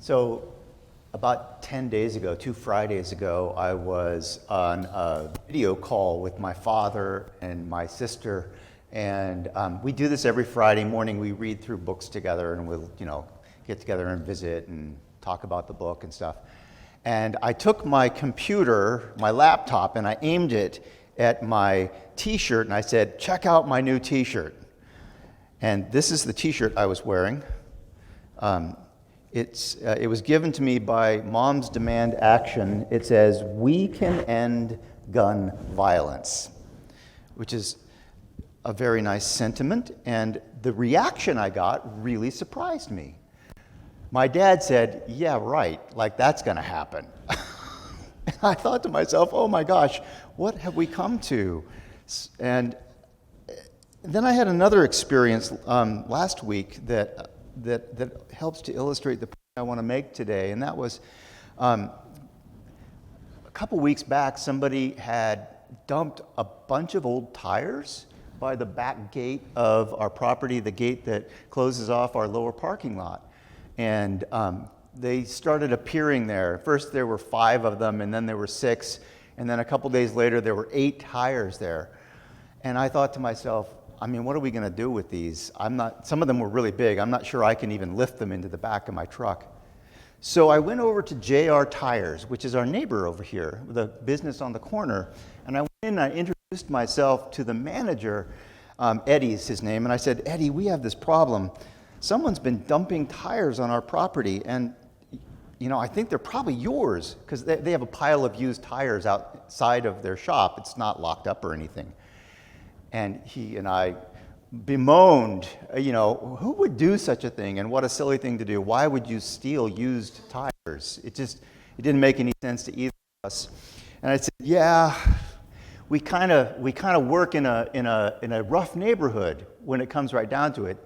So about 10 days ago, 2 Fridays ago, I was on a video call with my father and my sister. And we do this every Friday morning. We read through books together and we'll, get together and visit and talk about the book and stuff. And I took my computer, my laptop, and I aimed it at my t-shirt and I said, check out my new t-shirt. And this is the t-shirt I was wearing. It was given to me by Moms Demand Action. It says, "We can end gun violence," which is a very nice sentiment. And the reaction I got really surprised me. My dad said, "Yeah, right, like that's going to happen." And I thought to myself, oh my gosh, what have we come to? And then I had another experience last week that helps to illustrate the point I want to make today, and that was a couple weeks back, somebody had dumped a bunch of old tires by the back gate of our property, the gate that closes off our lower parking lot. And they started appearing there. First there were 5 of them, and then there were 6, and then a couple days later there were 8 tires there. And I thought to myself, what are we going to do with these? Some of them were really big. I'm not sure I can even lift them into the back of my truck. So I went over to JR Tires, which is our neighbor over here, the business on the corner. And I went in and I introduced myself to the manager, Eddie's his name. And I said, "Eddie, we have this problem. Someone's been dumping tires on our property. And, I think they're probably yours, because they have a pile of used tires outside of their shop. It's not locked up or anything." And he and I bemoaned, who would do such a thing, and what a silly thing to do. Why would you steal used tires? It didn't make any sense to either of us. And I said, yeah, we kind of work in a rough neighborhood when it comes right down to it.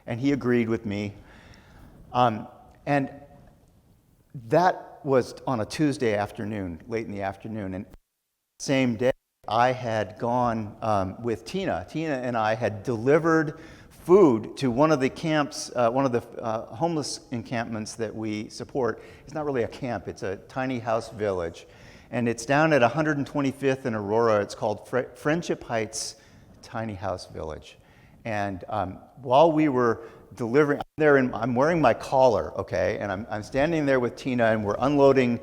And he agreed with me. And that was on a Tuesday afternoon, late in the afternoon. And same day, I had gone with Tina. Tina and I had delivered food to one of the camps, one of the homeless encampments that we support. It's not really a camp, it's a tiny house village. And it's down at 125th and Aurora. It's called Friendship Heights Tiny House Village. And while we were delivering, I'm wearing my collar, okay? And I'm standing there with Tina, and we're unloading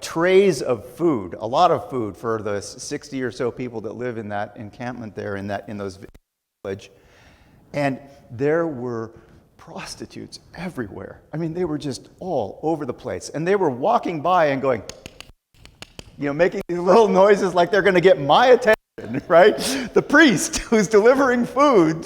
trays of food, a lot of food for the 60 or so people that live in that encampment there in those village. And there were prostitutes everywhere. They were just all over the place. And they were walking by and going, making these little noises like they're going to get my attention, right? The priest who's delivering food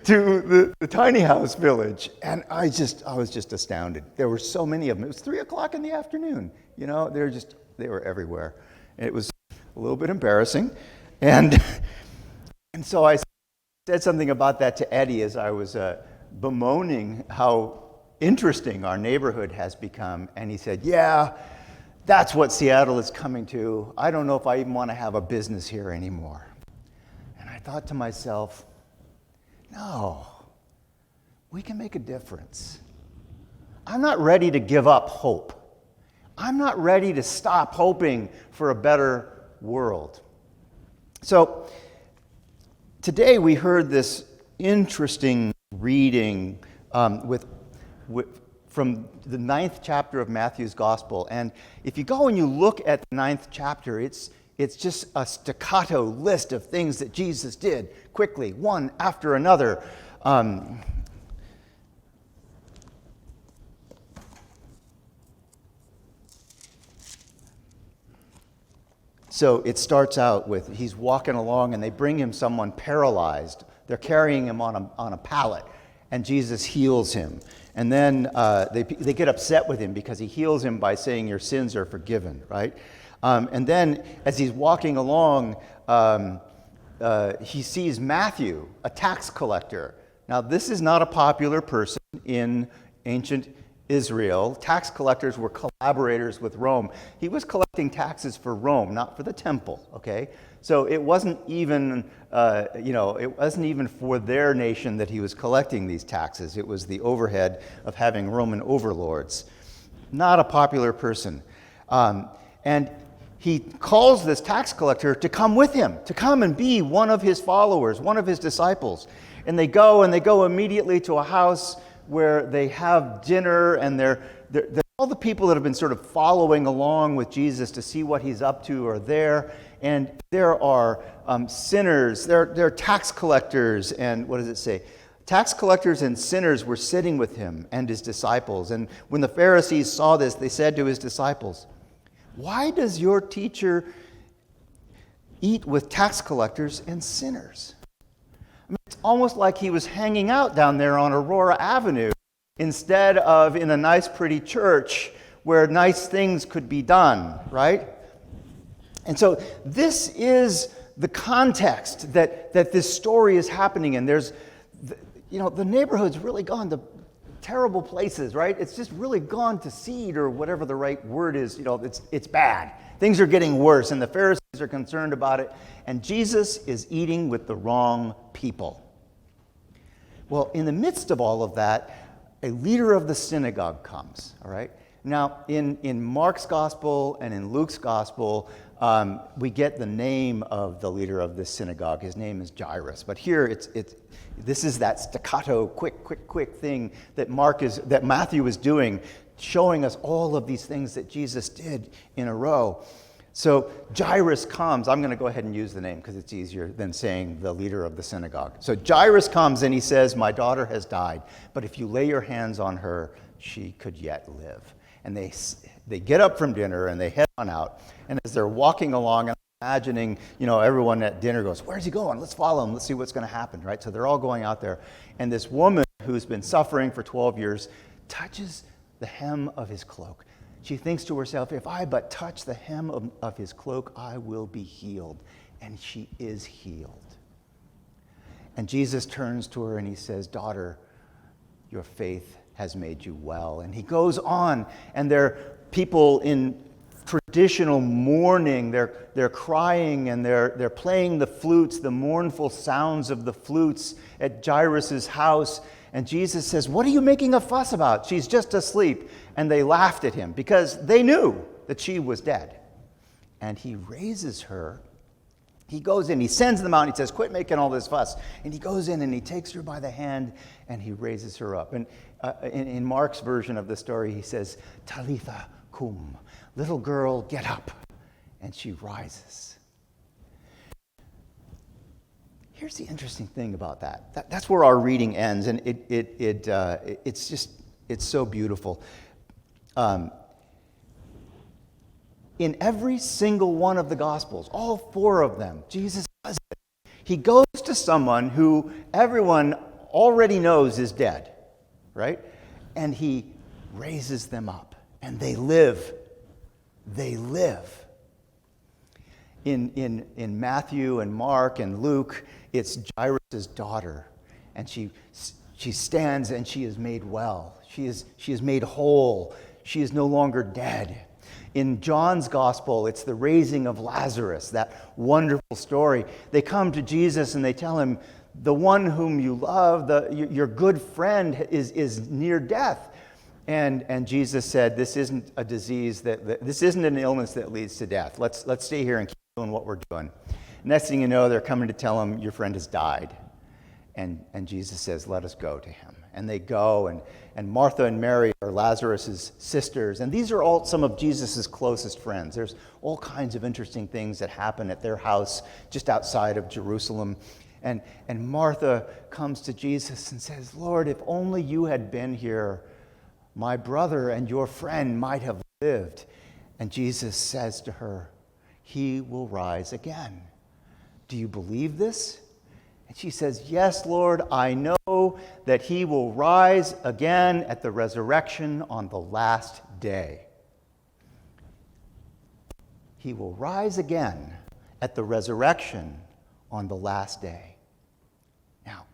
to the tiny house village. And I was just astounded. There were so many of them. It was 3:00 in the afternoon. They were everywhere. And it was a little bit embarrassing. And so I said something about that to Eddie as I was bemoaning how interesting our neighborhood has become. And he said, yeah, that's what Seattle is coming to. I don't know if I even want to have a business here anymore. And I thought to myself, no, we can make a difference. I'm not ready to give up hope. I'm not ready to stop hoping for a better world. So today we heard this interesting reading from the 9th chapter of Matthew's Gospel. And if you go and you look at the 9th chapter, it's just a staccato list of things that Jesus did quickly, one after another. So it starts out with he's walking along and they bring him someone paralyzed. They're carrying him on a pallet, and Jesus heals him. And then they get upset with him because he heals him by saying your sins are forgiven, right? And then as he's walking along, he sees Matthew, a tax collector. Now this is not a popular person in ancient Israel. Tax collectors were collaborators with Rome. He was collecting taxes for Rome, not for the temple, okay? So it wasn't even, it wasn't even for their nation that he was collecting these taxes. It was the overhead of having Roman overlords. Not a popular person. And he calls this tax collector to come with him, to come and be one of his followers, one of his disciples. And they go immediately to a house where they have dinner, and they're all the people that have been sort of following along with Jesus to see what he's up to are there. And there are sinners, there are tax collectors, and what does it say? Tax collectors and sinners were sitting with him and his disciples. And when the Pharisees saw this, they said to his disciples, "Why does your teacher eat with tax collectors and sinners?" I mean, it's almost like he was hanging out down there on Aurora Avenue instead of in a nice, pretty church where nice things could be done, right? And so this is the context that this story is happening in. There's, the neighborhood's really gone to terrible places, right? It's just really gone to seed, or whatever the right word is. It's bad. Things are getting worse, and the Pharisees are concerned about it. And Jesus is eating with the wrong people. Well, in the midst of all of that, a leader of the synagogue comes, all right? Now, in Mark's gospel and in Luke's gospel, we get the name of the leader of this synagogue. His name is Jairus. But here, this is that staccato, quick thing that Matthew is doing, showing us all of these things that Jesus did in a row. So Jairus comes. I'm going to go ahead and use the name because it's easier than saying the leader of the synagogue. So Jairus comes and he says, "My daughter has died, but if you lay your hands on her, she could yet live." And they get up from dinner and they head on out. And as they're walking along, and I'm imagining, everyone at dinner goes, "Where's he going? Let's follow him. Let's see what's going to happen," right? So they're all going out there. And this woman who's been suffering for 12 years touches the hem of his cloak. She thinks to herself, "If I but touch the hem of his cloak, I will be healed." And she is healed. And Jesus turns to her and he says, "Daughter, your faith has made you well." And he goes on, and there are people in traditional mourning. They're crying, and they're playing the flutes, the mournful sounds of the flutes at Jairus' house. And Jesus says, "What are you making a fuss about? She's just asleep." And they laughed at him because they knew that she was dead. And he raises her. He goes in, he sends them out, and he says, "Quit making all this fuss." And he goes in and he takes her by the hand and he raises her up. And in Mark's version of the story, he says, "Talitha cum," little girl, get up. And she rises. Here's the interesting thing about that. That's where our reading ends, and it's so beautiful. In every single one of the Gospels, all 4 of them, Jesus does it. He goes to someone who everyone already knows is dead, right? And he raises them up, and they live. They live. In Matthew and Mark and Luke, it's Jairus' daughter, and she stands and she is made well. She is made whole. She is no longer dead. In John's gospel, it's the raising of Lazarus, that wonderful story. They come to Jesus and they tell him, "The one whom you love, your good friend, is near death." And Jesus said, "This isn't a disease this isn't an illness that leads to death. Let's stay here and keep doing what we're doing." Next thing you know, they're coming to tell him, "Your friend has died." And Jesus says, "Let us go to him." And they go, and Martha and Mary are Lazarus' sisters. And these are all some of Jesus' closest friends. There's all kinds of interesting things that happen at their house just outside of Jerusalem. And Martha comes to Jesus and says, "Lord, if only you had been here, my brother and your friend might have lived." And Jesus says to her, "He will rise again. Do you believe this?" And she says, "Yes, Lord, I know that he will rise again at the resurrection on the last day." He will rise again at the resurrection on the last day. Now,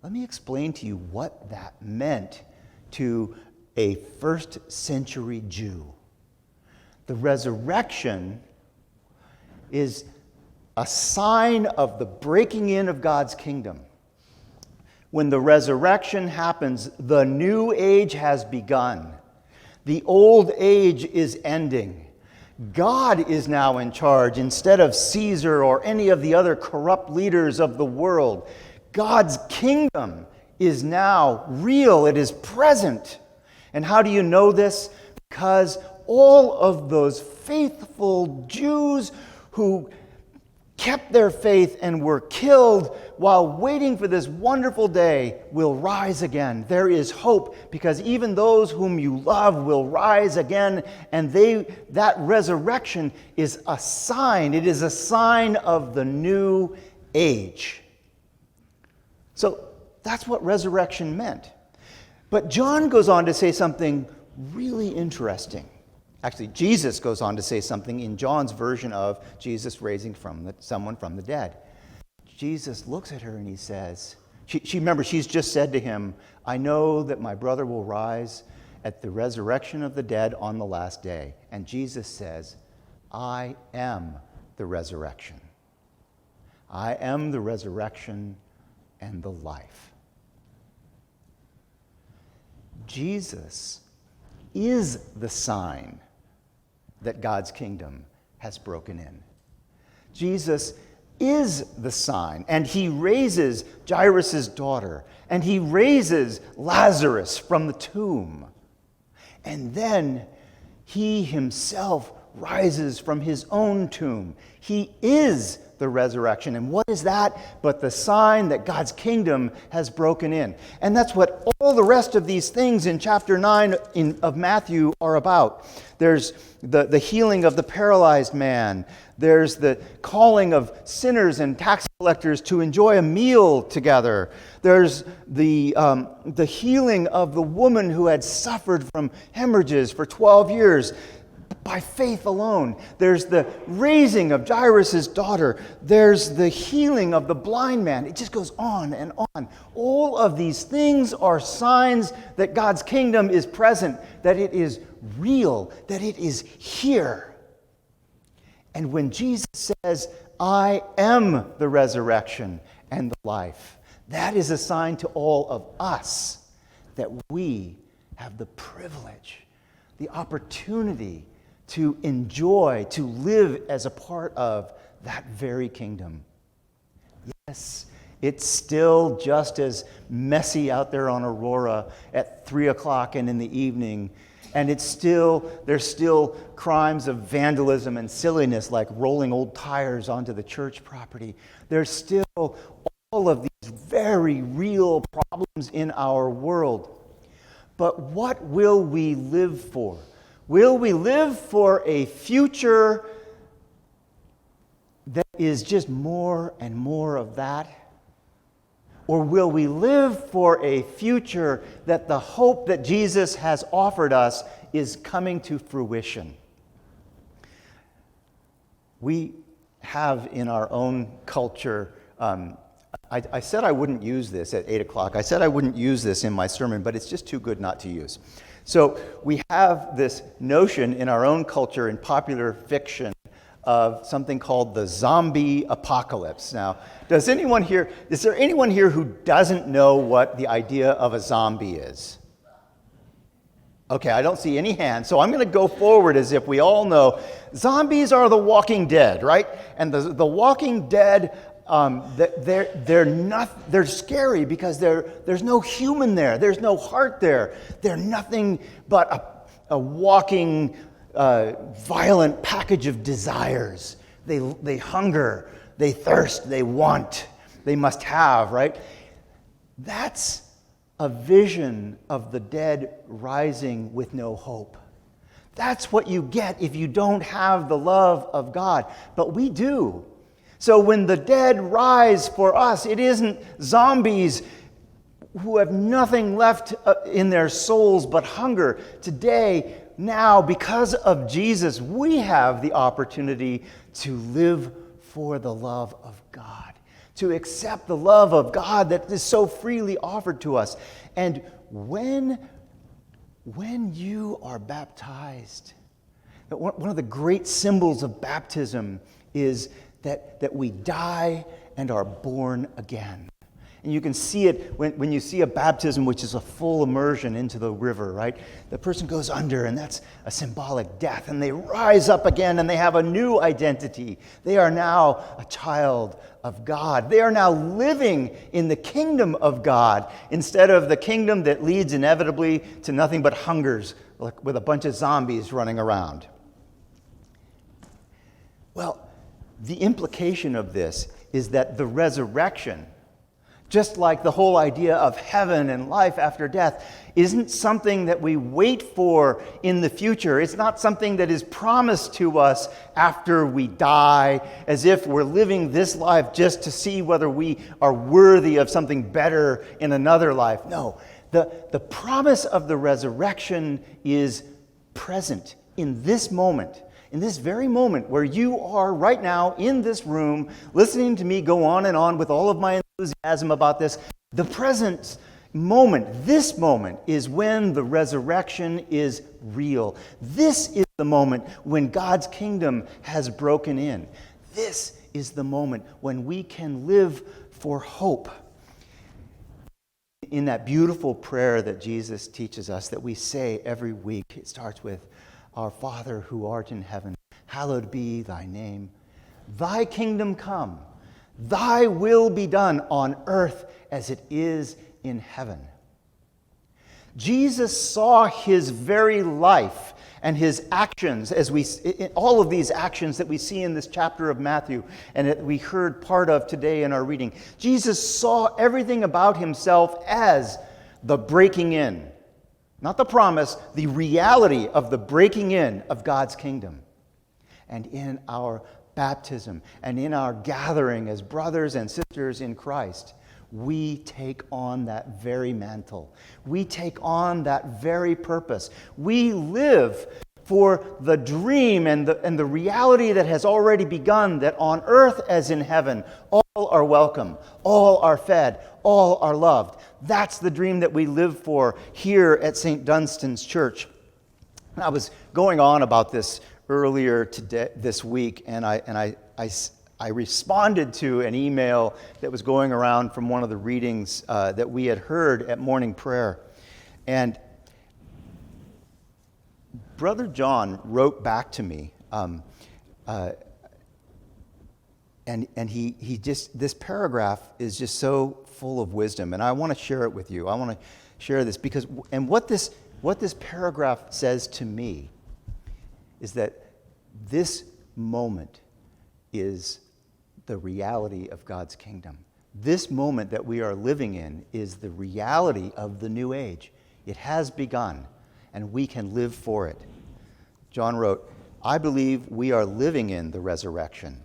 let me explain to you what that meant to a first century Jew. The resurrection is a sign of the breaking in of God's kingdom. When the resurrection happens, the new age has begun. The old age is ending. God is now in charge instead of Caesar or any of the other corrupt leaders of the world. God's kingdom is now real. It is present. And how do you know this? Because all of those faithful Jews who kept their faith and were killed while waiting for this wonderful day will rise again. There is hope because even those whom you love will rise again, and that resurrection is a sign. It is a sign of the new age. So that's what resurrection meant. But John goes on to say something really interesting. Actually, Jesus goes on to say something in John's version of Jesus raising someone from the dead. Jesus looks at her and he says, remember, she's just said to him, I know that my brother will rise at the resurrection of the dead on the last day. And Jesus says, I am the resurrection. I am the resurrection and the life. Jesus is the sign that God's kingdom has broken in. Jesus is the sign, and he raises Jairus' daughter, and he raises Lazarus from the tomb. And then he himself rises from his own tomb. He is the resurrection. And what is that but the sign that God's kingdom has broken in? And that's what all the rest of these things in chapter 9 of Matthew are about. There's the healing of the paralyzed man. There's the calling of sinners and tax collectors to enjoy a meal together. There's the healing of the woman who had suffered from hemorrhages for 12 years. By faith alone. There's the raising of Jairus' daughter. There's the healing of the blind man. It just goes on and on. All of these things are signs that God's kingdom is present, that it is real, that it is here. And when Jesus says, I am the resurrection and the life, that is a sign to all of us that we have the privilege, the opportunity to enjoy, to live as a part of that very kingdom. Yes, it's still just as messy out there on Aurora at 3 o'clock and in the evening. And there's still crimes of vandalism and silliness like rolling old tires onto the church property. There's still all of these very real problems in our world. But what will we live for? Will we live for a future that is just more and more of that? Or will we live for a future that the hope that Jesus has offered us is coming to fruition? We have in our own culture, I said I wouldn't use this at 8 o'clock. I said I wouldn't use this in my sermon, but it's just too good not to use. So we have this notion in our own culture in popular fiction of something called the zombie apocalypse. Now, is there anyone here who doesn't know what the idea of a zombie is? Okay, I don't see any hands, so I'm going to go forward as if we all know. Zombies are the Walking Dead, right? And the Walking Dead, they're scary because there's no human there. There's no heart there. They're nothing but a walking, violent package of desires. They hunger, they thirst, they want, they must have, right? That's a vision of the dead rising with no hope. That's what you get if you don't have the love of God. But we do. So when the dead rise for us, it isn't zombies who have nothing left in their souls but hunger. Today, now, because of Jesus, we have the opportunity to live for the love of God, to accept the love of God that is so freely offered to us. And when you are baptized, one of the great symbols of baptism is that we die and are born again. And you can see it when you see a baptism, which is a full immersion into the river, right? The person goes under, and that's a symbolic death. And they rise up again, and they have a new identity. They are now a child of God. They are now living in the kingdom of God instead of the kingdom that leads inevitably to nothing but hungers, like with a bunch of zombies running around. Well, the implication of this is that the resurrection, just like the whole idea of heaven and life after death, isn't something that we wait for in the future. It's not something that is promised to us after we die, as if we're living this life just to see whether we are worthy of something better in another life. No, the promise of the resurrection is present in this moment. In this very moment where you are right now in this room, listening to me go on and on with all of my enthusiasm about this, the present moment, this moment, is when the resurrection is real. This is the moment when God's kingdom has broken in. This is the moment when we can live for hope. In that beautiful prayer that Jesus teaches us, that we say every week, it starts with, "Our Father who art in heaven, hallowed be thy name. Thy kingdom come. Thy will be done on earth as it is in heaven." Jesus saw his very life and his actions, all of these actions that we see in this chapter of Matthew and that we heard part of today in our reading. Jesus saw everything about himself as the breaking in. Not the promise, the reality of the breaking in of God's kingdom. And in our baptism and in our gathering as brothers and sisters in Christ, we take on that very mantle. We take on that very purpose. We live for the dream and the reality that has already begun, that on earth as in heaven, all are welcome, all are fed, all are loved. That's the dream that we live for here at St. Dunstan's Church. I was going on about this earlier this week, and I responded to an email that was going around from one of the readings that we had heard at morning prayer. And Brother John wrote back to me, and he just, this paragraph is just so full of wisdom, and I want to share it with you. I want to share this because, and what this paragraph says to me is that this moment is the reality of God's kingdom. This moment that we are living in is the reality of the new age. It has begun, and we can live for it. John wrote, "I believe we are living in the resurrection.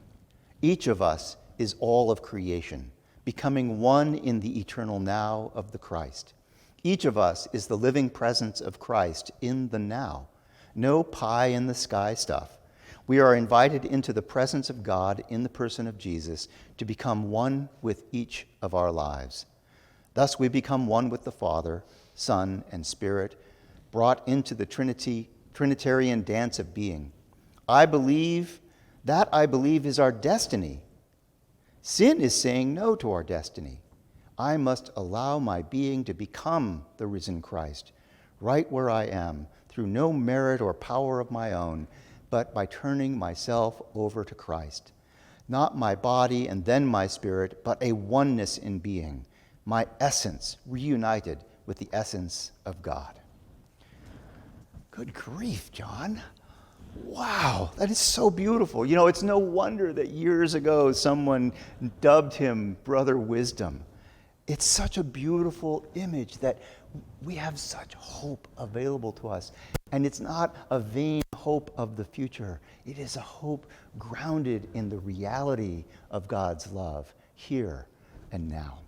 Each of us is all of creation, becoming one in the eternal now of the Christ. Each of us is the living presence of Christ in the now. No pie in the sky stuff. We are invited into the presence of God in the person of Jesus to become one with each of our lives. Thus we become one with the Father, Son, and Spirit, brought into the Trinitarian dance of being. I believe is our destiny. Sin is saying no to our destiny. I must allow my being to become the risen Christ, right where I am, through no merit or power of my own, but by turning myself over to Christ. Not my body and then my spirit, but a oneness in being, my essence reunited with the essence of God." Good grief, John. Wow, that is so beautiful. You know, it's no wonder that years ago someone dubbed him Brother Wisdom. It's such a beautiful image that we have such hope available to us. And it's not a vain hope of the future. It is a hope grounded in the reality of God's love here and now.